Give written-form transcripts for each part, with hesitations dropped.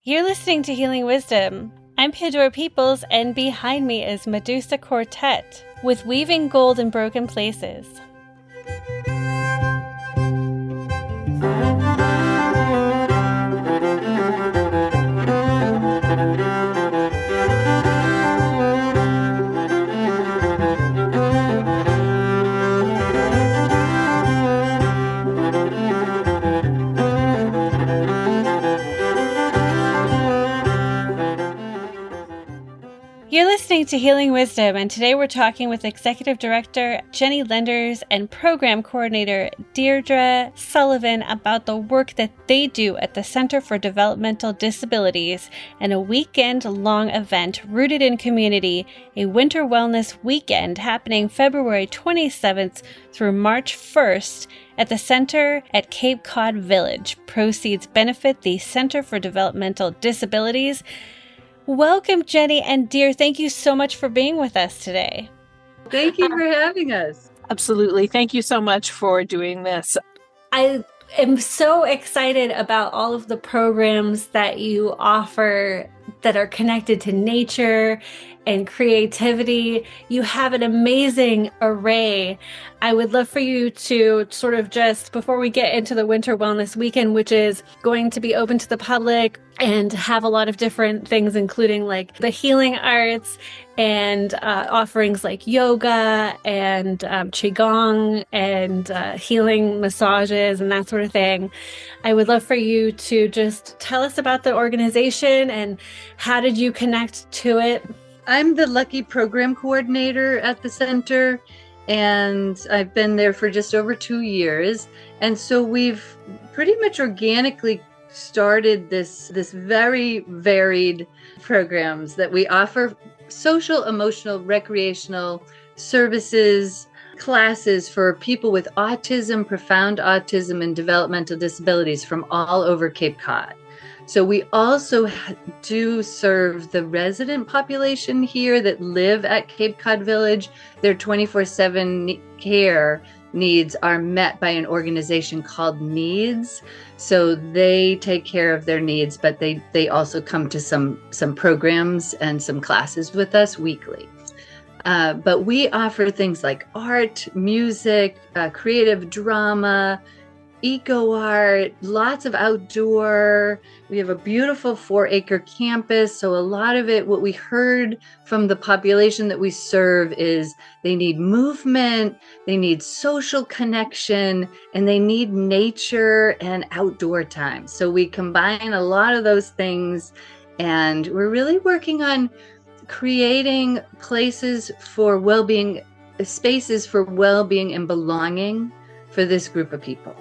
You're listening to Healing Wisdom. I'm Pandora Peoples, and behind me is Medusa Quartet with Weaving Gold in Broken Places. You're listening to Healing Wisdom, and today we're talking with Executive Director Jeni Lenders and Program Coordinator Deirdre Sullivan about the work that they do at the Center for Developmental Disabilities and a weekend-long event rooted in community, a winter wellness weekend happening February 27th through March 1st at the center at Cape Cod Village. Proceeds benefit the Center for Developmental Disabilities. Welcome, Jeni and Dear. Thank you so much for being with us today. Thank you for having us. Absolutely. Thank you so much for doing this. I am so excited about all of the programs that you offer that are connected to nature and creativity. You have an amazing array. I would love for you to sort of just, before we get into the Winter Wellness Weekend, which is going to be open to the public and have a lot of different things, including like the healing arts and offerings like yoga and qigong and healing massages and that sort of thing. I would love for you to just tell us about the organization and how did you connect to it? I'm the lucky program coordinator at the center, and I've been there for just over 2 years. And so we've pretty much organically started this very varied programs that we offer: social, emotional, recreational services, classes for people with autism, profound autism, and developmental disabilities from all over Cape Cod. So we also do serve the resident population here that live at Cape Cod Village. Their 24/7 care needs are met by an organization called Needs. So they take care of their needs, but they also come to some programs and some classes with us weekly. But we offer things like art, music, creative drama, eco art, lots of outdoor. We have a beautiful 4-acre campus. So a lot of it, what we heard from the population that we serve is they need movement, they need social connection, and they need nature and outdoor time. So we combine a lot of those things, and we're really working on creating places for well-being, spaces for well-being and belonging for this group of people.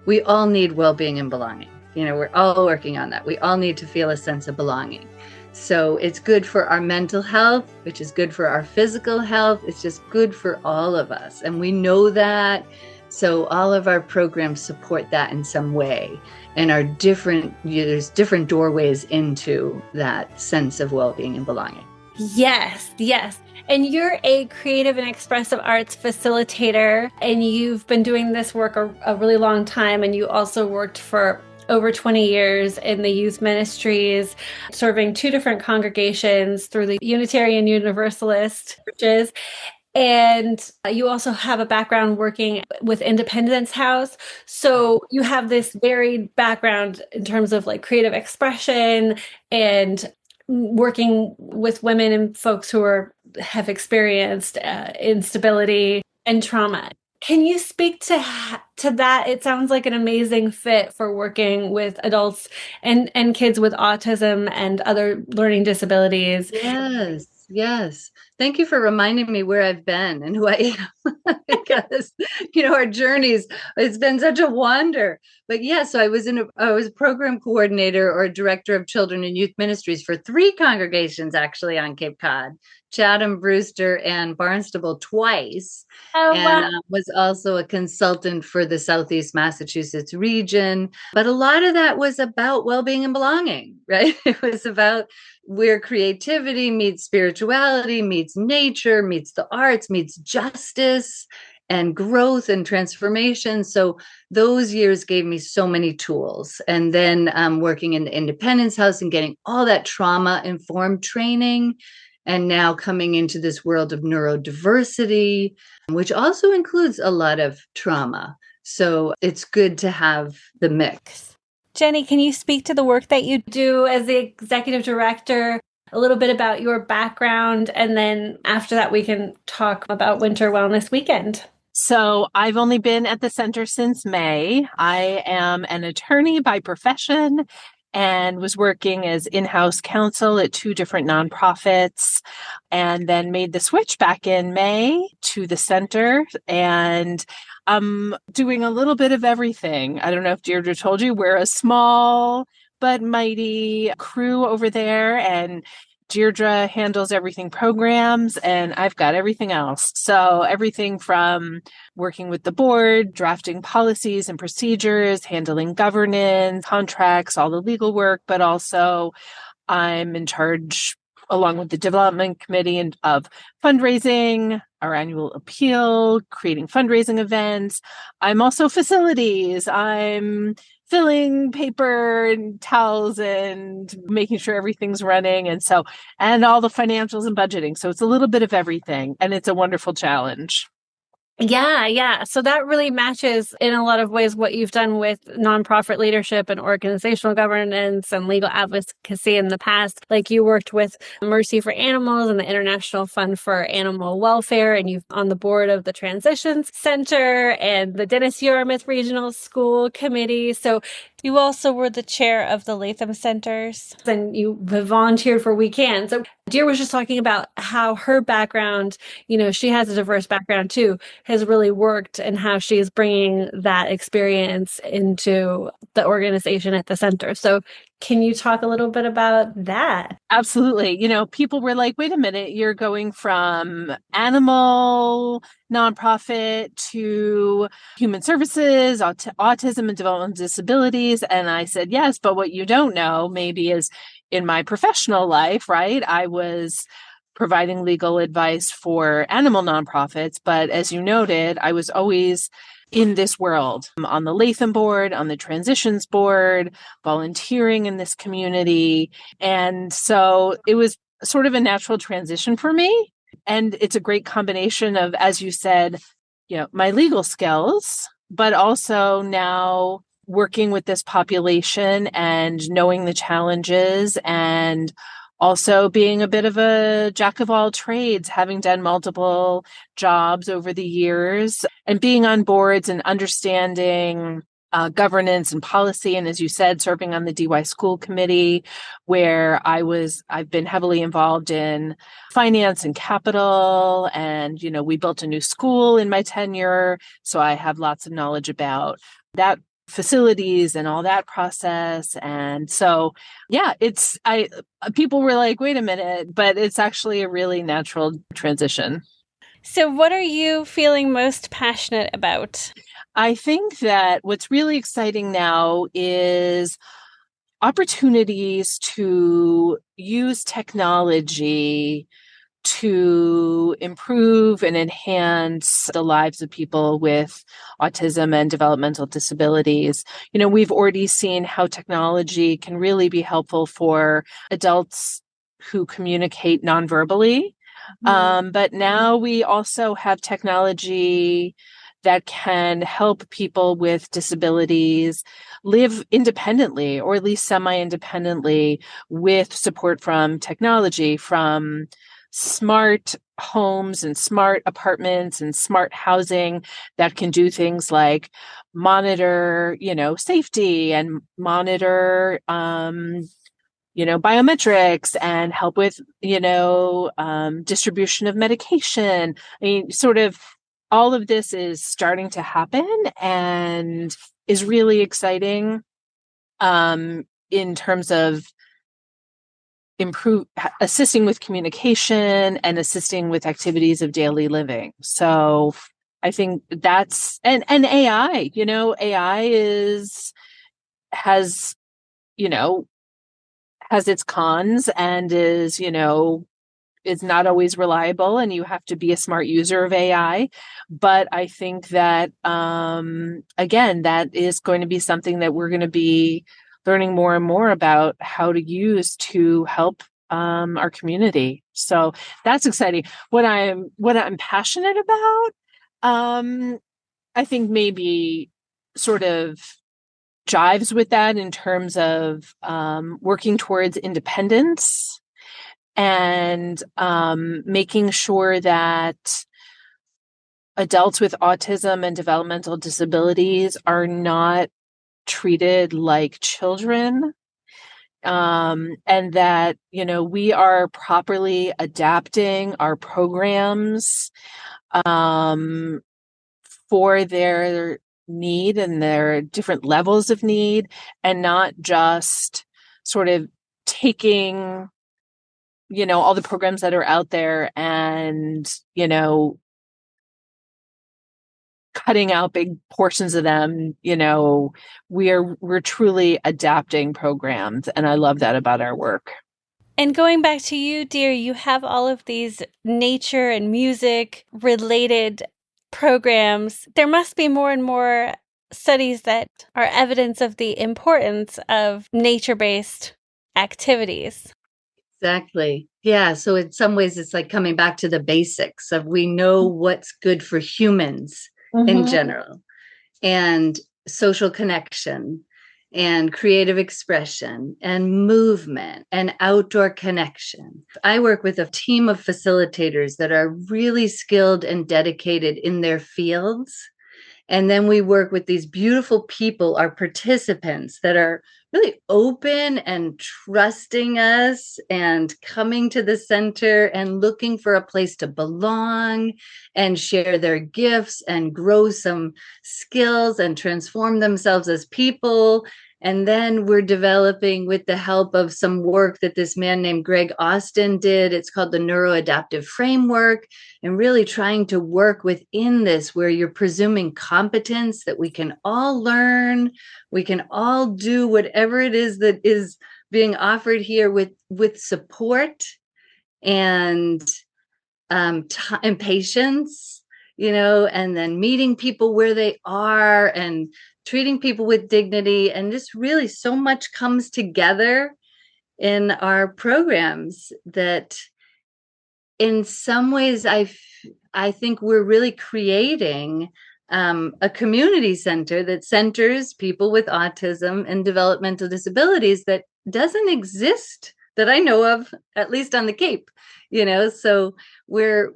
We all need well-being and belonging. You know, we're all working on that. We all need to feel a sense of belonging. So it's good for our mental health, which is good for our physical health. It's just good for all of us. And we know that. So all of our programs support that in some way and are different. There's different doorways into that sense of well-being and belonging. Yes, yes. And you're a creative and expressive arts facilitator, and you've been doing this work a really long time, and you also worked for over 20 years in the youth ministries, serving 2 different congregations through the Unitarian Universalist churches. And you also have a background working with Independence House. So you have this varied background in terms of like creative expression and working with women and folks who have experienced instability and trauma. Can you speak to that? It sounds like an amazing fit for working with adults and kids with autism and other learning disabilities. Yes. Thank you for reminding me where I've been and who I am, because, you know, our journeys, it's been such a wander. But yeah, so I was a program coordinator or director of children and youth ministries for 3 congregations actually on Cape Cod, Chatham, Brewster, and Barnstable twice. Oh, wow. And was also a consultant for the Southeast Massachusetts region. But a lot of that was about well-being and belonging, right? It was about where creativity meets spirituality, meets nature, meets the arts, meets justice. and growth and transformation. So those years gave me so many tools. And then working in the Independence House and getting all that trauma-informed training, and now coming into this world of neurodiversity, which also includes a lot of trauma. So it's good to have the mix. Jeni, can you speak to the work that you do as the executive director, a little bit about your background, and then after that we can talk about Winter Wellness Weekend. So I've only been at the center since May. I am an attorney by profession and was working as in-house counsel at 2 different nonprofits, and then made the switch back in May to the center, and I'm doing a little bit of everything. I don't know if Deirdre told you, we're a small but mighty crew over there, and Deirdre handles everything programs, and I've got everything else. So everything from working with the board, drafting policies and procedures, handling governance, contracts, all the legal work, but also I'm in charge, along with the development committee, of fundraising, our annual appeal, creating fundraising events. I'm also facilities. I'm filling paper and towels and making sure everything's running. And all the financials and budgeting. So it's a little bit of everything, and it's a wonderful challenge. Yeah. So that really matches in a lot of ways what you've done with nonprofit leadership and organizational governance and legal advocacy in the past. Like you worked with Mercy for Animals and the International Fund for Animal Welfare, and you've on the board of the Transitions Center and the Dennis Uramuth Regional School Committee. So you also were the chair of the Latham Centers, and you have volunteered for We Can. So Deirdre was just talking about how her background, she has a diverse background too, has really worked, and how she is bringing that experience into the organization at the center. So can you talk a little bit about that? Absolutely. People were like, wait a minute, you're going from animal nonprofit to human services, autism and developmental disabilities. And I said, yes, but what you don't know maybe is in my professional life, right? I was providing legal advice for animal nonprofits. But as you noted, I was always in this world, on the Latham board, on the Transitions board, volunteering in this community. And so it was sort of a natural transition for me. And it's a great combination of, as you said, my legal skills, but also now working with this population and knowing the challenges, and also being a bit of a jack of all trades, having done multiple jobs over the years, and being on boards and understanding governance and policy. And as you said, serving on the DY school committee, where I've been heavily involved in finance and capital. And, we built a new school in my tenure. So I have lots of knowledge about that, facilities and all that process. And so, yeah, people were like, wait a minute, but it's actually a really natural transition. So what are you feeling most passionate about? I think that what's really exciting now is opportunities to use technology to improve and enhance the lives of people with autism and developmental disabilities. We've already seen how technology can really be helpful for adults who communicate nonverbally. But now we also have technology that can help people with disabilities live independently, or at least semi-independently, with support from technology, from smart homes and smart apartments and smart housing that can do things like monitor, safety, and monitor, biometrics, and help with, distribution of medication. I mean, sort of all of this is starting to happen and is really exciting in terms of assisting with communication and assisting with activities of daily living. So I think that's, and AI, AI has its cons and is, is not always reliable, and you have to be a smart user of AI. But I think that, again, that is going to be something that we're going to be learning more and more about how to use to help our community. So that's exciting. What I'm passionate about, I think maybe sort of jives with that in terms of working towards independence and making sure that adults with autism and developmental disabilities are not treated like children, and that, we are properly adapting our programs for their need and their different levels of need, and not just sort of taking, all the programs that are out there and, cutting out big portions of them. We're truly adapting programs, and I love that about our work. And going back to you, dear, you have all of these nature and music related programs. There must be more and more studies that are evidence of the importance of nature-based activities. Exactly. Yeah. So in some ways, it's like coming back to the basics of we know what's good for humans in general, and social connection and creative expression and movement and outdoor connection. I work with a team of facilitators that are really skilled and dedicated in their fields. And then we work with these beautiful people, our participants, that are really open and trusting us and coming to the center and looking for a place to belong and share their gifts and grow some skills and transform themselves as people. And then we're developing, with the help of some work that this man named Greg Austin did, it's called the Neuroadaptive Framework, and really trying to work within this where you're presuming competence that we can all learn, we can all do whatever it is that is being offered here with support and and patience, and then meeting people where they are and treating people with dignity. And this really so much comes together in our programs that in some ways I think we're really creating a community center that centers people with autism and developmental disabilities that doesn't exist that I know of, at least on the Cape, so we're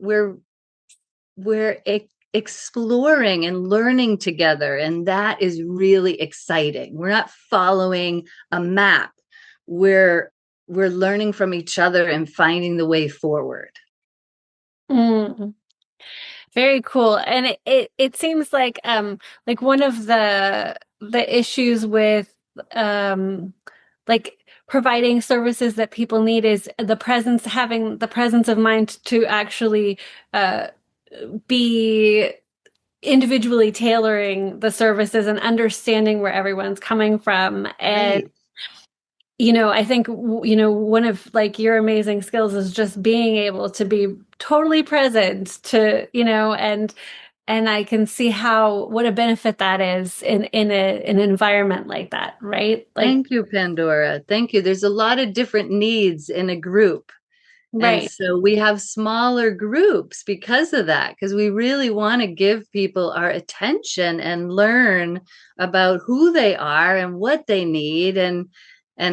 exploring and learning together. And that is really exciting. We're not following a map. We're learning from each other and finding the way forward. Very cool. And it seems like one of the issues with like providing services that people need is having the presence of mind to actually be individually tailoring the services and understanding where everyone's coming from. And Right. I think, one of like your amazing skills is just being able to be totally present to, and I can see what a benefit that is in an environment like that, right? Thank you, Pandora. Thank you. There's a lot of different needs in a group. Right. And so we have smaller groups because of that, because we really want to give people our attention and learn about who they are and what they need and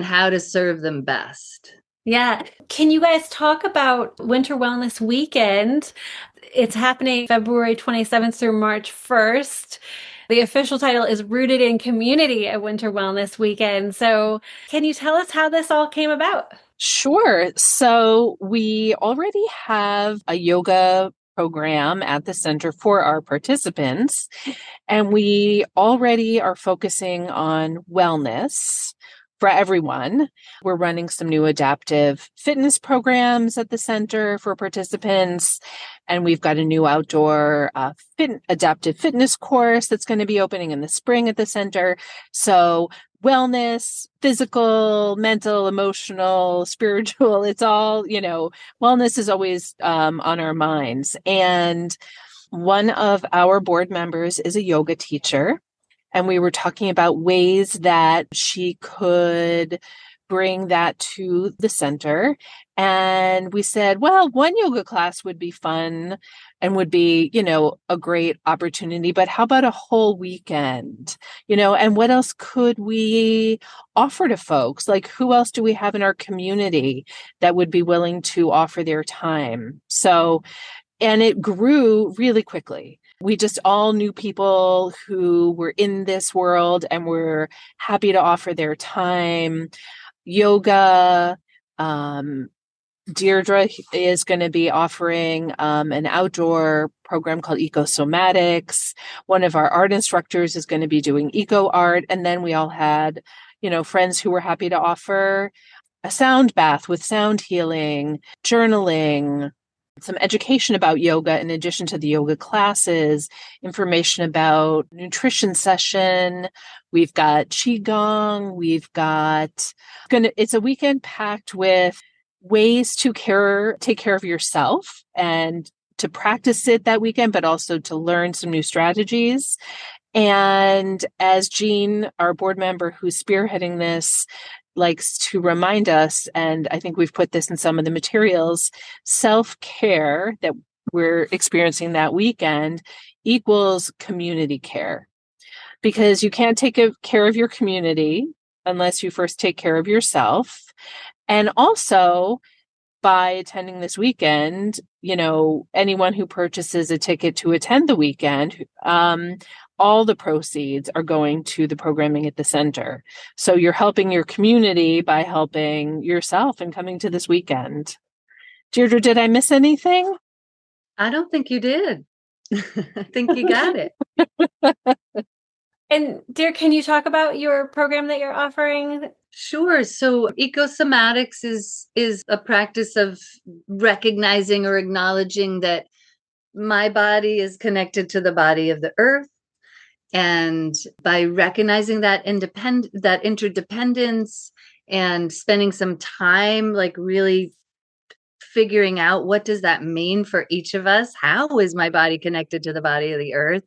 how to serve them best. Yeah. Can you guys talk about Winter Wellness Weekend? It's happening February 27th through March 1st. The official title is Rooted in Community, a Winter Wellness Weekend. So can you tell us how this all came about? Sure. So we already have a yoga program at the center for our participants, and we already are focusing on wellness for everyone. We're running some new adaptive fitness programs at the center for participants. And we've got a new outdoor adaptive fitness course that's going to be opening in the spring at the center. So wellness, physical, mental, emotional, spiritual, it's all, wellness is always on our minds. And one of our board members is a yoga teacher. And we were talking about ways that she could bring that to the center. And we said, well, one yoga class would be fun and would be, a great opportunity. But how about a whole weekend? And what else could we offer to folks? Like, who else do we have in our community that would be willing to offer their time? And it grew really quickly. We just all knew people who were in this world and were happy to offer their time. Yoga, Deirdre is going to be offering an outdoor program called Ecosomatics. One of our art instructors is going to be doing eco art. And then we all had, friends who were happy to offer a sound bath with sound healing, journaling, some education about yoga in addition to the yoga classes, information about nutrition session. We've got Qigong. It's a weekend packed with ways to take care of yourself and to practice it that weekend, but also to learn some new strategies. And as Jeni, our board member who's spearheading this, likes to remind us, and I think we've put this in some of the materials, self-care that we're experiencing that weekend equals community care. Because you can't take care of your community unless you first take care of yourself. And also, by attending this weekend, anyone who purchases a ticket to attend the weekend, all the proceeds are going to the programming at the center. So you're helping your community by helping yourself and coming to this weekend. Deirdre, did I miss anything? I don't think you did. I think you got it. And Deirdre, can you talk about your program that you're offering? Sure. So ecosomatics is a practice of recognizing or acknowledging that my body is connected to the body of the earth. And by recognizing that interdependence and spending some time, like really figuring out what does that mean for each of us? How is my body connected to the body of the earth?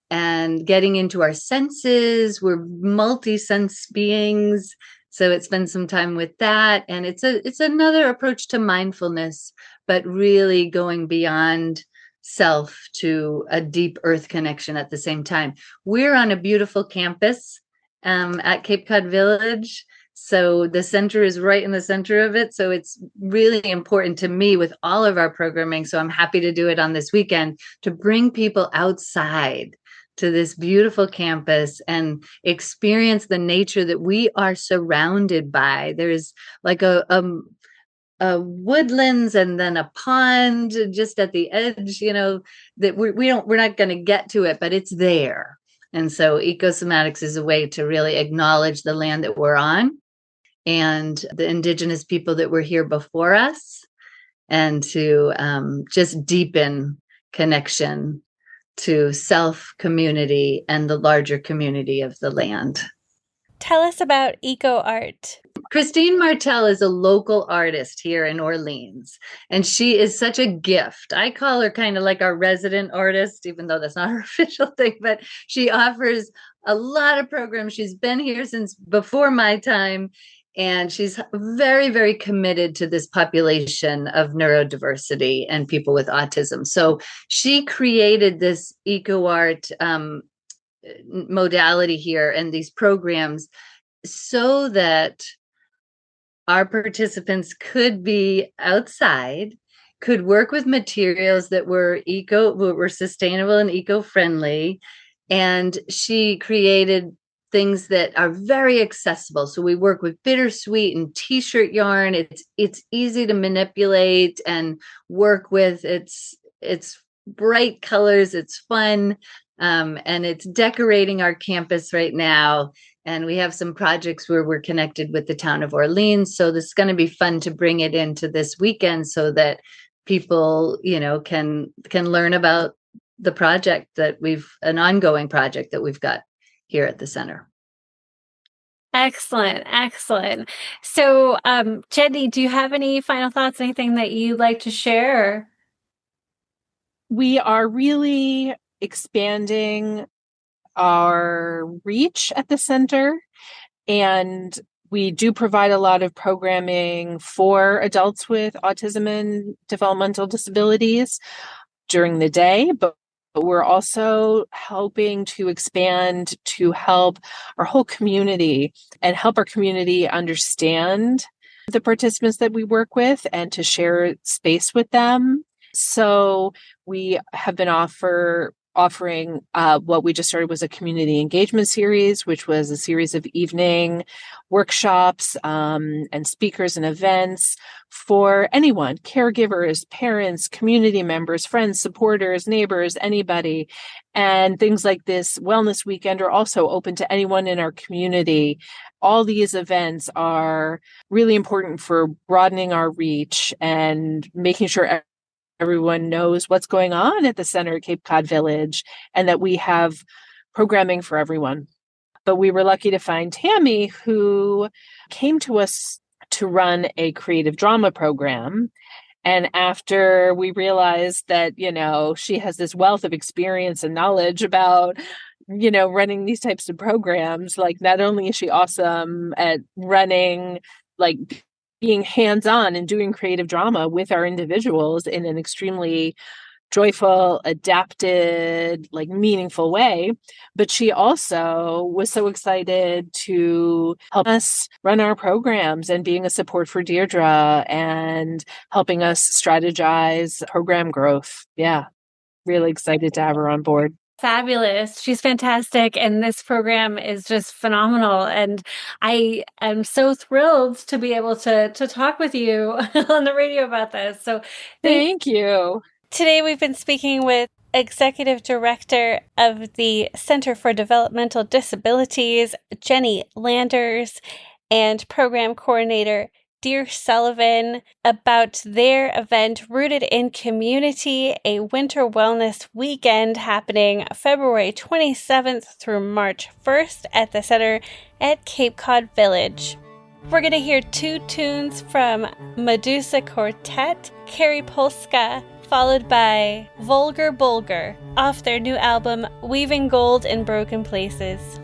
And getting into our senses. We're multi-sense beings. So it's spend some time with that. And it's another approach to mindfulness, but really going beyond self to a deep earth connection at the same time. We're on a beautiful campus at Cape Cod Village. So the center is right in the center of it. So it's really important to me with all of our programming. So I'm happy to do it on this weekend to bring people outside to this beautiful campus and experience the nature that we are surrounded by. There's like a woodlands and then a pond just at the edge, that we're not going to get to it, but it's there. And so ecosomatics is a way to really acknowledge the land that we're on and the indigenous people that were here before us, and to just deepen connection to self, community, and the larger community of the land. Tell us about eco art. Christine Martel is a local artist here in Orleans, and she is such a gift. I call her kind of like our resident artist, even though that's not her official thing, but she offers a lot of programs. She's been here since before my time, and she's very, very committed to this population of neurodiversity and people with autism. So she created this eco art modality here and these programs so that our participants could be outside, could work with materials that were sustainable and eco-friendly. And she created things that are very accessible. So we work with bittersweet and t-shirt yarn. It's easy to manipulate and work with. It's bright colors. It's fun. And it's decorating our campus right now. And we have some projects where we're connected with the town of Orleans. So this is going to be fun to bring it into this weekend so that people, can learn about the project an ongoing project that we've got here at the center. Excellent. Excellent. So, Jeni, do you have any final thoughts, anything that you'd like to share? We are really expanding our reach at the center, and we do provide a lot of programming for adults with autism and developmental disabilities during the day, but we're also helping to expand to help our whole community and help our community understand the participants that we work with and to share space with them. So we have been offering what we just started was a community engagement series, which was a series of evening workshops and speakers and events for anyone, caregivers, parents, community members, friends, supporters, neighbors, anybody. And things like this wellness weekend are also open to anyone in our community. All these events are really important for broadening our reach and making sure everyone knows what's going on at the center at Cape Cod Village and that we have programming for everyone. But we were lucky to find Tammy, who came to us to run a creative drama program. And after we realized that, she has this wealth of experience and knowledge about, running these types of programs, like not only is she awesome at running, like being hands-on and doing creative drama with our individuals in an extremely joyful, adapted, like meaningful way. But she also was so excited to help us run our programs and being a support for Deirdre and helping us strategize program growth. Yeah, really excited to have her on board. Fabulous. She's fantastic. And this program is just phenomenal. And I am so thrilled to be able to talk with you on the radio about this. So thank you. Today we've been speaking with Executive Director of the Center for Developmental Disabilities, Jeni Landers, and Program Coordinator Deirdre Sullivan about their event Rooted in Community, a winter wellness weekend happening February 27th through March 1st at the center at Cape Cod Village. We're going to hear 2 tunes from Medusa Quartet, Carrie Polska, followed by Vulgar Bulgar off their new album Weaving Gold in Broken Places.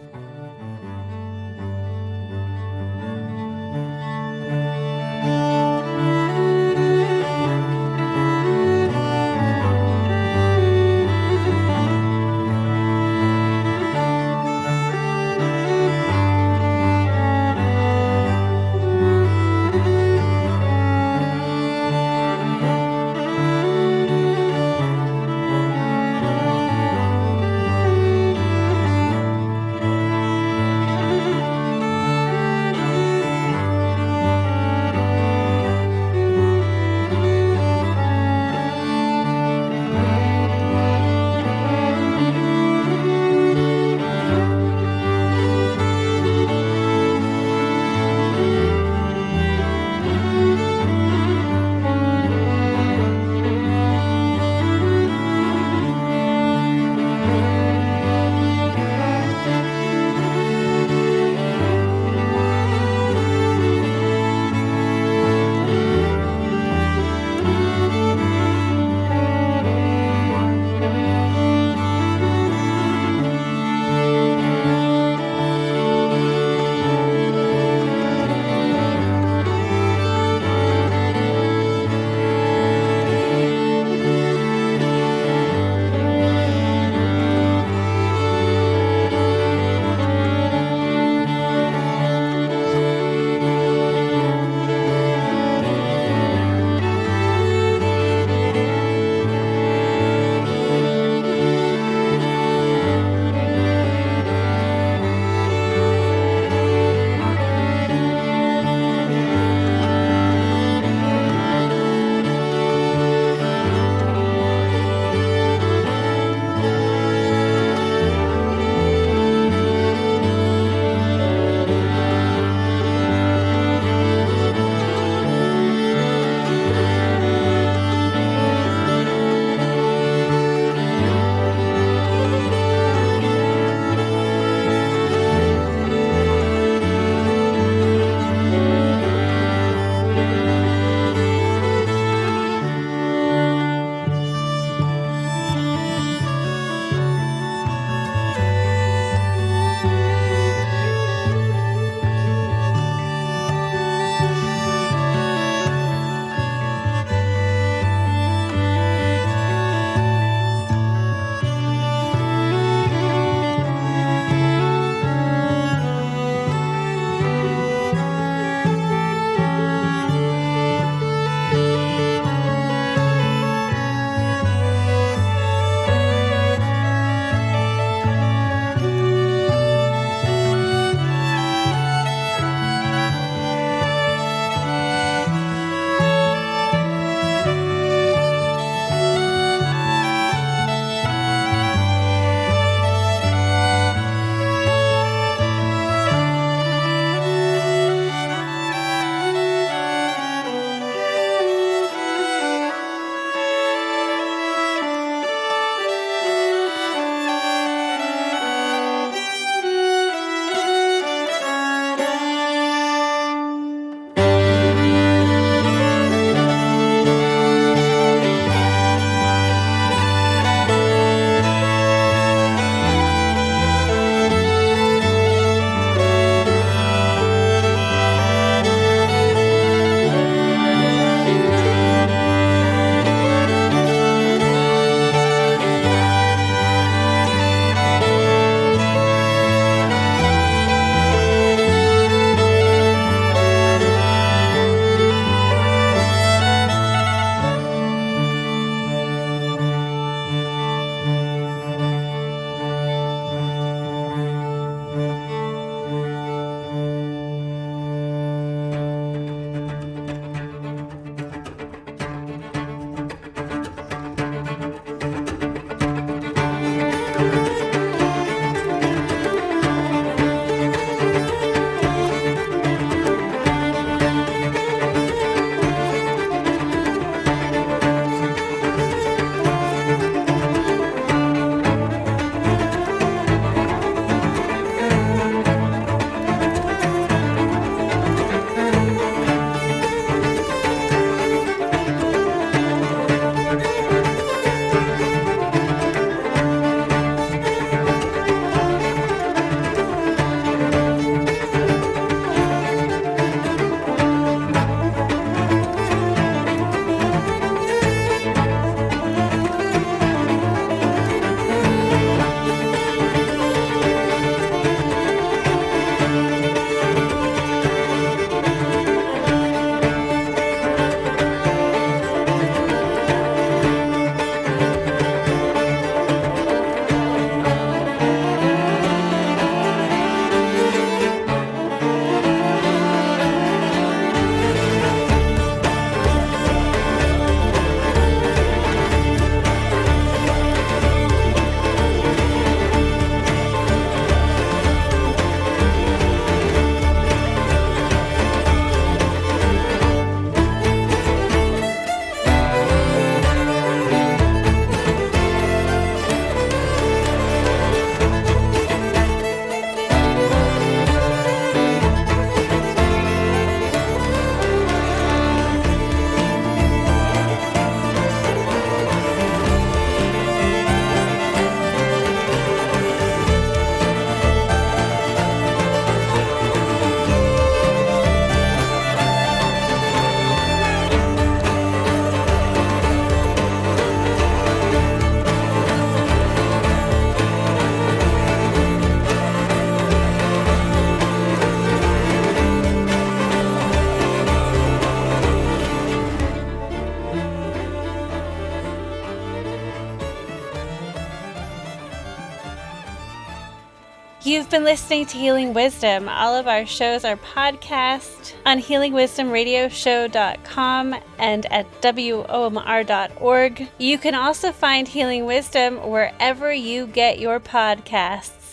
You've been listening to Healing Wisdom. All of our shows are podcast on healingwisdomradioshow.com and at WOMR.org. You can also find Healing Wisdom wherever you get your podcasts.